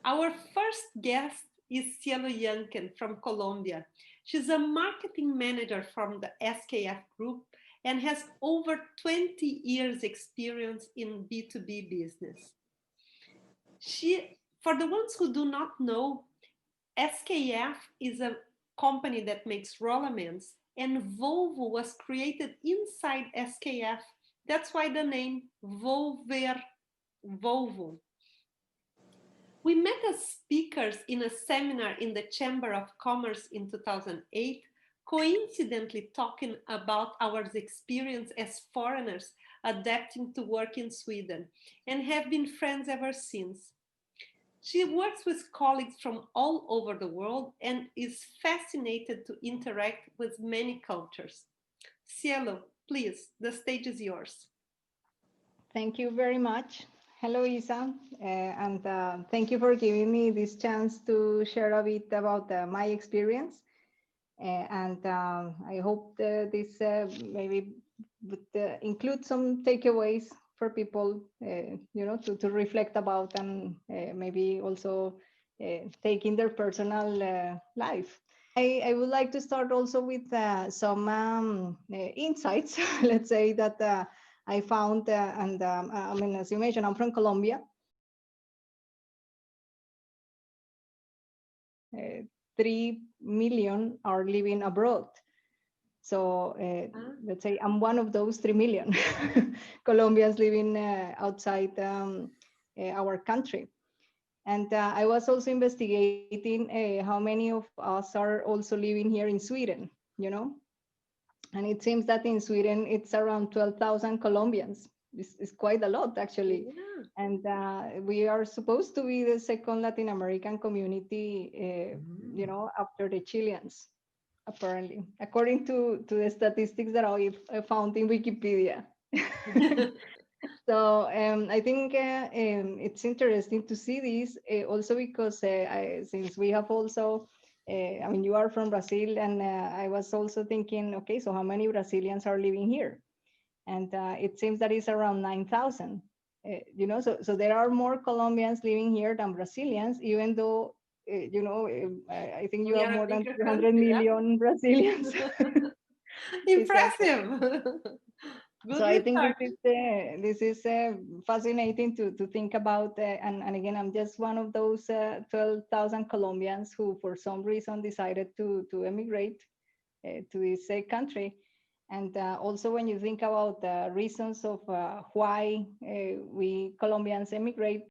Our first guest is Cielo Yanquen from Colombia. She's a marketing manager from the SKF Group and has over 20 years experience in B2B business. For the ones who do not know, SKF is a company that makes rollaments, and Volvo was created inside SKF. That's why the name Volver Volvo. We met as speakers in a seminar in the Chamber of Commerce in 2008, coincidentally talking about our experience as foreigners adapting to work in Sweden, and have been friends ever since. She works with colleagues from all over the world and is fascinated to interact with many cultures. Cielo, please, the stage is yours. Thank you very much. Hello, Isa, and thank you for giving me this chance to share a bit about my experience. I hope this maybe would include some takeaways for people, to reflect about and maybe also take in their personal life. I would like to start also with some insights, let's say, that I found, I mean, as you mentioned, I'm from Colombia. 3 million are living abroad. So let's say I'm one of those 3 million Colombians living outside our country. And I was also investigating how many of us are also living here in Sweden, And it seems that in Sweden, it's around 12,000 Colombians. It's quite a lot, actually. Yeah. And we are supposed to be the second Latin American community, after the Chileans, apparently, according to the statistics that I found in Wikipedia. So I think it's interesting to see this also because since we have also, I mean, you are from Brazil, and I was also thinking, okay, so how many Brazilians are living here? And it seems that it's around 9,000. So there are more Colombians living here than Brazilians, even though, I think you have more than 300 million Brazilians. Impressive. So I think this is fascinating to think about, and again, I'm just one of those 12,000 Colombians who, for some reason, decided to emigrate to this country. And also, when you think about the reasons of why we Colombians emigrate,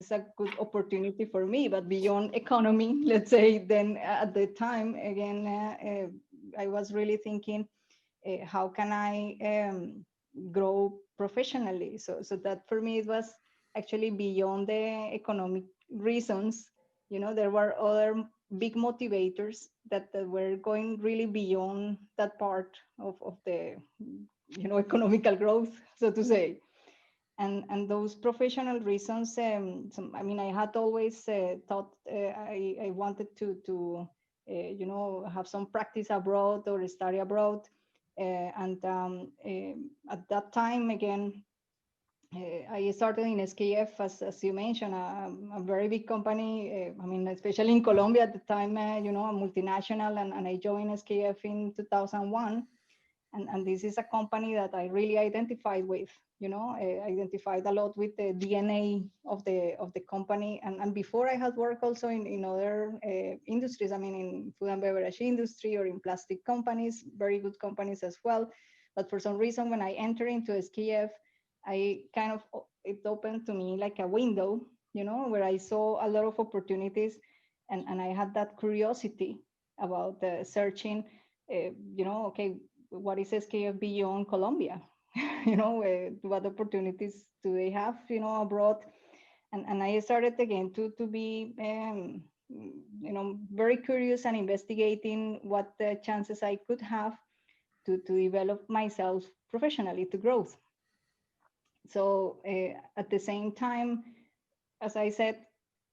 it's a good opportunity for me. But beyond economy, let's say, then at the time, again, I was really thinking, how can I grow professionally? So that for me, it was actually beyond the economic reasons. There were other big motivators that were going really beyond that part of the, economical growth, so to say. And those professional reasons, I mean, I had always thought I wanted to have some practice abroad or study abroad. At that time, again, I started in SKF, as you mentioned, a very big company. I mean, especially in Colombia at the time, a multinational, and I joined SKF in 2001. And this is a company that I really identified with. I identified a lot with the DNA of the company. And before, I had worked also in other industries. I mean, in food and beverage industry or in plastic companies, very good companies as well. But for some reason, when I entered into SKF, it opened to me like a window, where I saw a lot of opportunities, and I had that curiosity about searching, okay, what is SKF beyond Colombia? What opportunities do they have, abroad? And I started again to be, very curious and investigating what the chances I could have to develop myself professionally, to growth. So at the same time, as I said,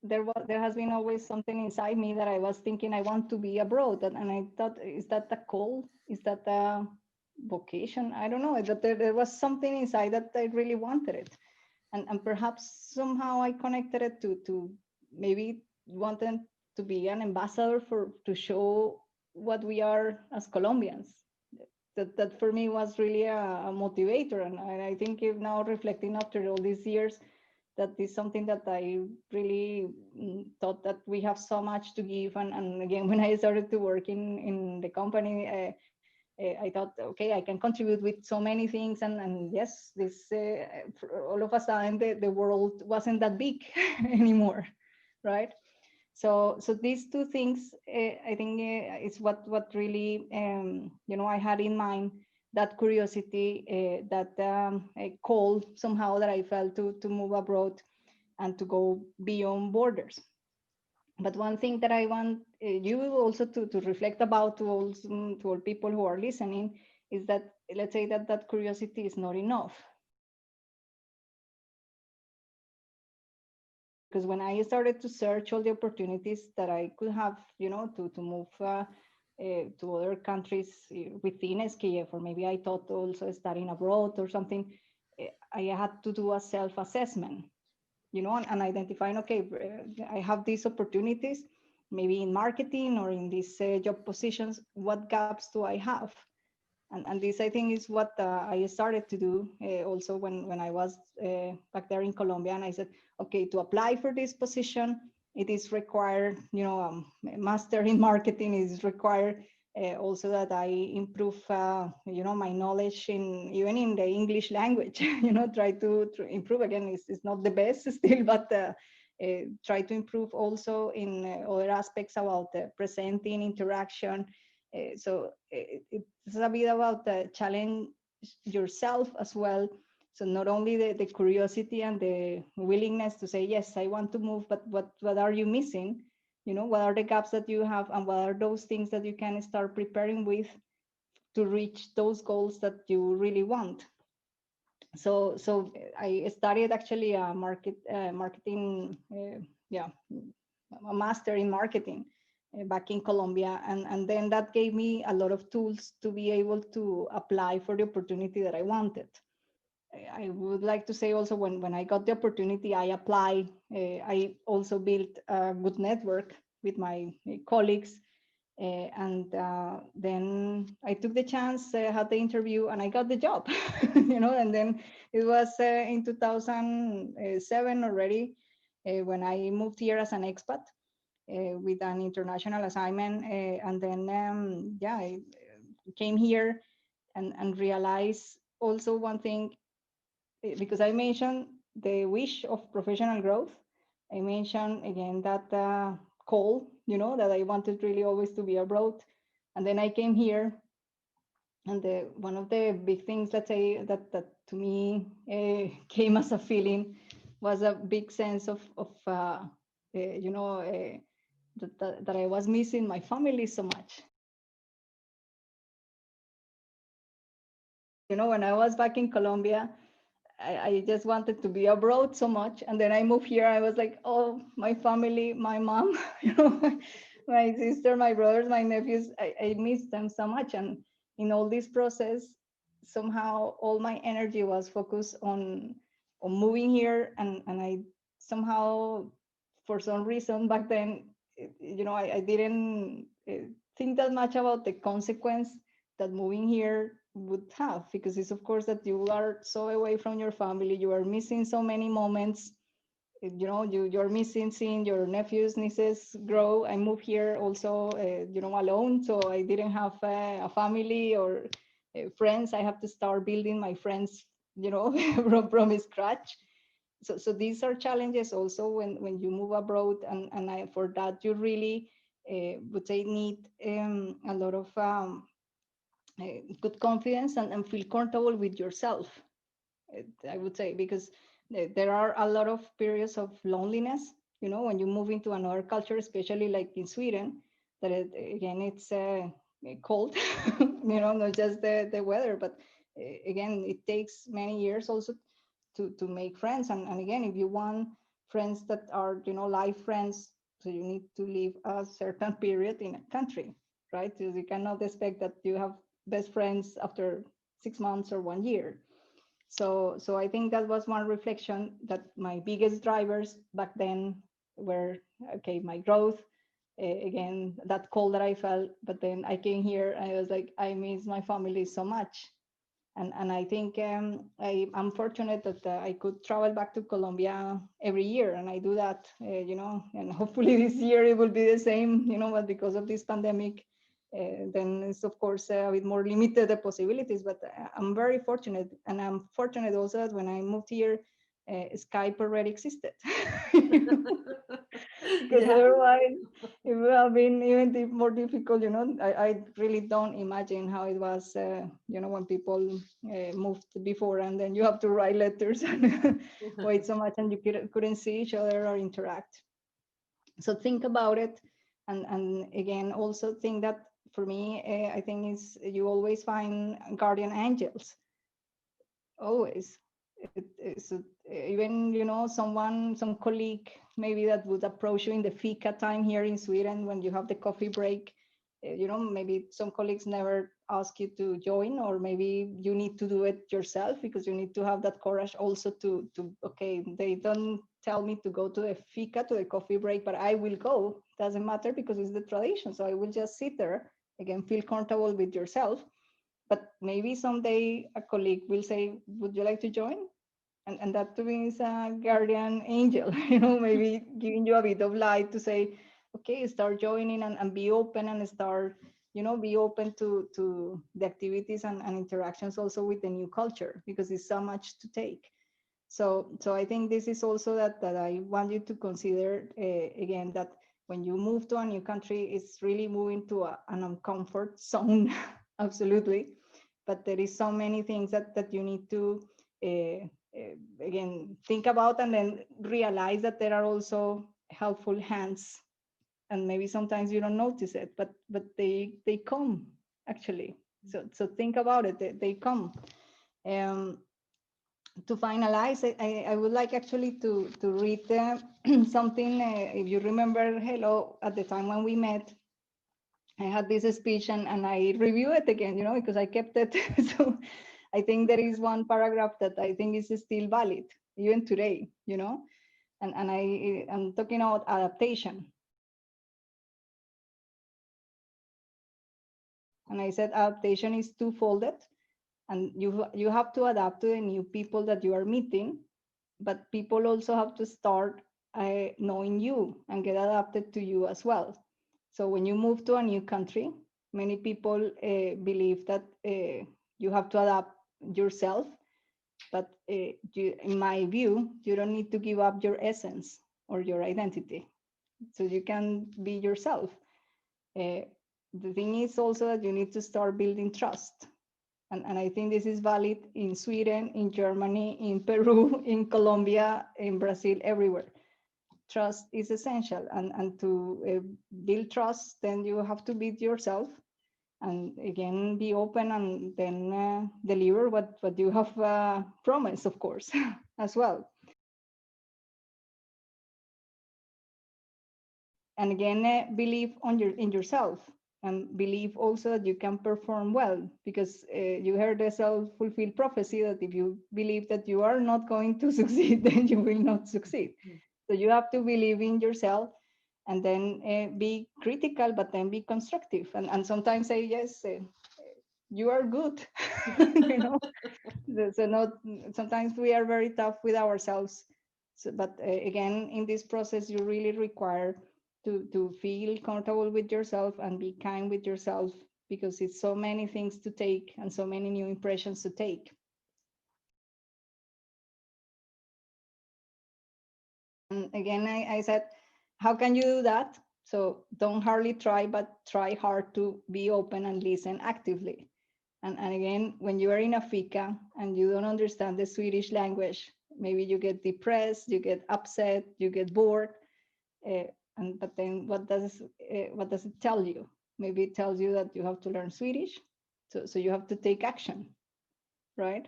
there has been always something inside me that I was thinking I want to be abroad, and I thought, is that a call? Is that a vocation? I don't know. That there was something inside that I really wanted it. and perhaps somehow I connected it to maybe wanting to be an ambassador to show what we are as Colombians. That for me was really a motivator, and I think if now reflecting after all these years, that is something that I really thought that we have so much to give. And again, when I started to work in the company, I thought, okay, I can contribute with so many things. And yes, this all of a sudden the world wasn't that big anymore, right? So these two things, I think, is what really I had in mind, that curiosity, that call somehow that I felt to move abroad and to go beyond borders. But one thing that I want you also to reflect about, to all people who are listening, is that, let's say that curiosity is not enough. Because when I started to search all the opportunities that I could have, to move to other countries within SKF, or maybe I thought also studying abroad or something, I had to do a self-assessment, and identifying, okay, I have these opportunities, maybe in marketing or in these job positions, what gaps do I have? And this, I think, is what I started to do also when I was back there in Colombia. And I said, okay, to apply for this position, it is required, a master in marketing is required. Also that I improve, my knowledge even in the English language, try to improve. Again, it's not the best still, but try to improve also in other aspects about presenting, interaction. So it's a bit about challenge yourself as well. So not only the curiosity and the willingness to say, yes, I want to move, but what are you missing? What are the gaps that you have, and what are those things that you can start preparing with to reach those goals that you really want? So I studied actually a marketing, a master in marketing back in Colombia. And then that gave me a lot of tools to be able to apply for the opportunity that I wanted. I would like to say also, when I got the opportunity, I applied. I also built a good network with my colleagues. And then I took the chance, had the interview, and I got the job. And then it was in 2007 already, when I moved here as an expat with an international assignment. And then, I came here and realized also one thing, because I mentioned the wish of professional growth. I mentioned again that call, that I wanted really always to be abroad. And then I came here, and one of the big things, let's say, that to me came as a feeling, was a big sense of that I was missing my family so much. When I was back in Colombia, I just wanted to be abroad so much. And then I moved here. I was like, oh, my family, my mom, my sister, my brothers, my nephews, I miss them so much. And in all this process, somehow all my energy was focused on moving here. And I somehow, for some reason back then, I didn't think that much about the consequence that moving here would have, because it's of course that you are so away from your family, you are missing so many moments, you're missing seeing your nephews, nieces grow. I moved here also alone, so I didn't have a family or friends. I have to start building my friends from scratch. So these are challenges also when you move abroad, and for that you really would say need a lot of good confidence and feel comfortable with yourself. I would say, because there are a lot of periods of loneliness, when you move into another culture, especially like in Sweden, that again, it's cold, not just the weather, but again, it takes many years also to make friends. And again, if you want friends that are, life friends, so you need to live a certain period in a country, right? You cannot expect that you have best friends after 6 months or 1 year. So I think that was one reflection, that my biggest drivers back then were, okay, my growth, again, that call that I felt, but then I came here and I was like, I miss my family so much. And I think I'm fortunate that I could travel back to Colombia every year, and I do that, and hopefully this year it will be the same, but because of this pandemic, then it's of course a bit more limited the possibilities, but I'm very fortunate. And I'm fortunate also that when I moved here, Skype already existed. Because Yeah. otherwise it would have been even more difficult. I really don't imagine how it was, when people moved before, and then you have to write letters and wait so much, and you couldn't see each other or interact. So think about it. And again, also think that for me, I think is you always find guardian angels, always. So even, some colleague maybe that would approach you in the fika time here in Sweden when you have the coffee break. Maybe some colleagues never ask you to join, or maybe you need to do it yourself, because you need to have that courage also to okay, they don't tell me to go to the fika, to the coffee break, but I will go. Doesn't matter, because it's the tradition. So I will just sit there. Again, feel comfortable with yourself. But maybe someday a colleague will say, would you like to join? And that to me is a guardian angel, maybe giving you a bit of light to say, okay, start joining, and be open, and start, be open to the activities and interactions also with the new culture, because it's so much to take. So I think this is also that I want you to consider, again, that when you move to a new country, it's really moving to an uncomfort zone, absolutely. But there is so many things that you need to, again, think about, and then realize that there are also helpful hands, and maybe sometimes you don't notice it, but they come, actually. So think about it. They come. To finalize, I would like actually to read something. If you remember, hello, at the time when we met, I had this speech, and I review it again, because I kept it. So I think there is one paragraph that I think is still valid even today, and I'm talking about adaptation. And I said adaptation is two-folded, and you have to adapt to the new people that you are meeting, but people also have to start knowing you and get adapted to you as well. So when you move to a new country, many people believe that you have to adapt yourself, but in my view, you don't need to give up your essence or your identity. So you can be yourself. The thing is also that you need to start building trust. And I think this is valid in Sweden, in Germany, in Peru, in Colombia, in Brazil, everywhere. Trust is essential. And to build trust, then you have to be yourself. And again, be open, and then deliver what you have promised, of course, as well. And again, believe in yourself, and believe also that you can perform well, because you heard the self-fulfilled prophecy that if you believe that you are not going to succeed, then you will not succeed. So you have to believe in yourself, and then be critical, but then be constructive, and sometimes say, yes, you are good. So not, sometimes we are very tough with ourselves. So, but again, in this process, you really require to feel comfortable with yourself and be kind with yourself, because it's so many things to take and so many new impressions to take. And again, I said, how can you do that? So don't hardly try, but try hard to be open and listen actively. And again, when you are in a fika and you don't understand the Swedish language, maybe you get depressed, you get upset, you get bored. But then what does it tell you? Maybe it tells you that you have to learn Swedish. So you have to take action, right?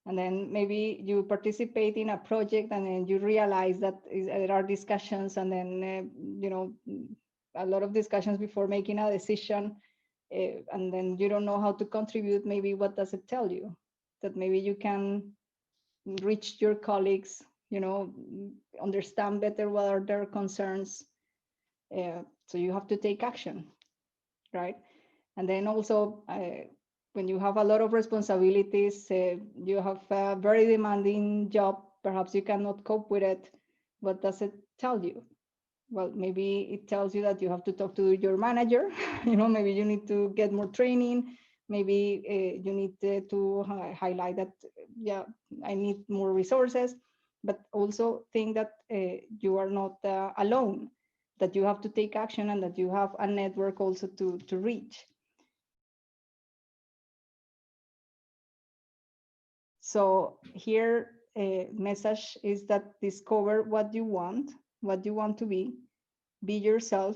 And then maybe you participate in a project, and then you realize that there are discussions, and then, a lot of discussions before making a decision. And then you don't know how to contribute. Maybe what does it tell you? That maybe you can reach your colleagues, understand better what are their concerns. So you have to take action, right? And then also, when you have a lot of responsibilities, you have a very demanding job, perhaps you cannot cope with it. What does it tell you? Well, maybe it tells you that you have to talk to your manager. Maybe you need to get more training. Maybe you need to highlight that, yeah, I need more resources, but also think that you are not alone, that you have to take action and that you have a network also to reach. So here, message is that discover what you want to be yourself.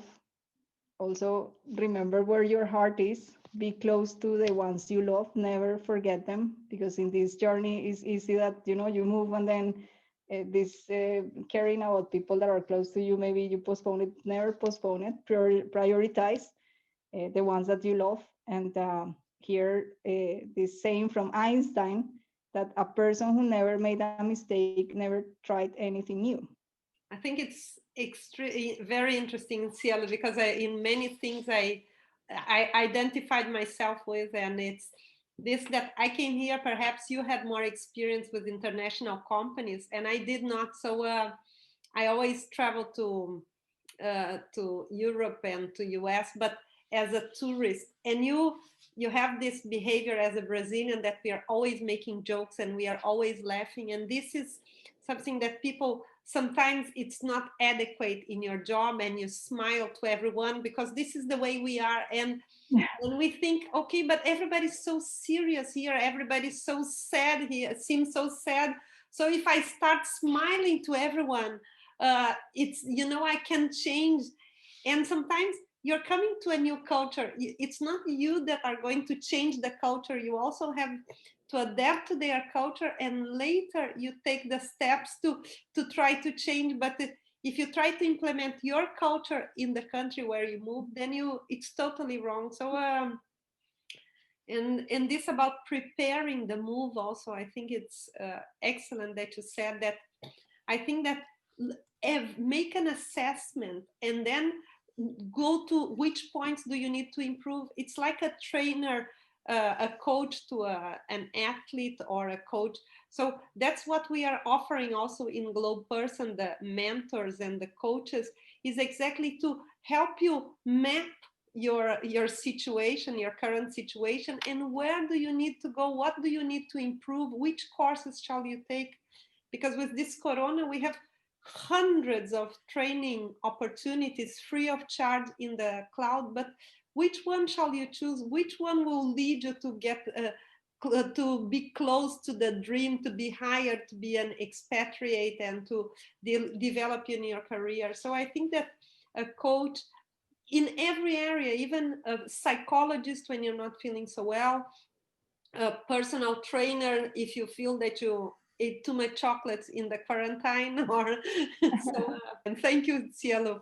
Also, remember where your heart is. Be close to the ones you love. Never forget them, because in this journey, it's easy that you move and then this caring about people that are close to you. Maybe you postpone it. Never postpone it. Prioritize the ones that you love. And here, this saying from Einstein, that a person who never made a mistake never tried anything new. I think it's very interesting, Cielo, because in many things I identified myself with, and it's this that I came here. Perhaps you had more experience with international companies, and I did not. So I always travel to Europe and to US, but as a tourist. And you have this behavior as a Brazilian that we are always making jokes and we are always laughing. And this is something that people sometimes it's not adequate in your job, and you smile to everyone because this is the way we are. And we think, okay, but everybody's so serious here, everybody's so sad here, it seems so sad. So if I start smiling to everyone, it's I can change. And sometimes you're coming to a new culture, it's not you that are going to change the culture, you also have to adapt to their culture, and later you take the steps to try to change. But if you try to implement your culture in the country where you move, then it's totally wrong. So and this about preparing the move also, I think it's excellent that you said that. I think that make an assessment and then go to which points do you need to improve. It's like a trainer, a coach to an athlete or a coach. So that's what we are offering also in Globe Person, the mentors and the coaches, is exactly to help you map your situation, your current situation, and where do you need to go, what do you need to improve, which courses shall you take. Because with this corona we have hundreds of training opportunities free of charge in the cloud, but which one shall you choose? Which one will lead you to get to be close to the dream, to be hired, to be an expatriate, and to develop in your career? So I think that a coach in every area, even a psychologist when you're not feeling so well, a personal trainer if you feel that you ate too much chocolates in the quarantine, or so. And thank you, Cielo.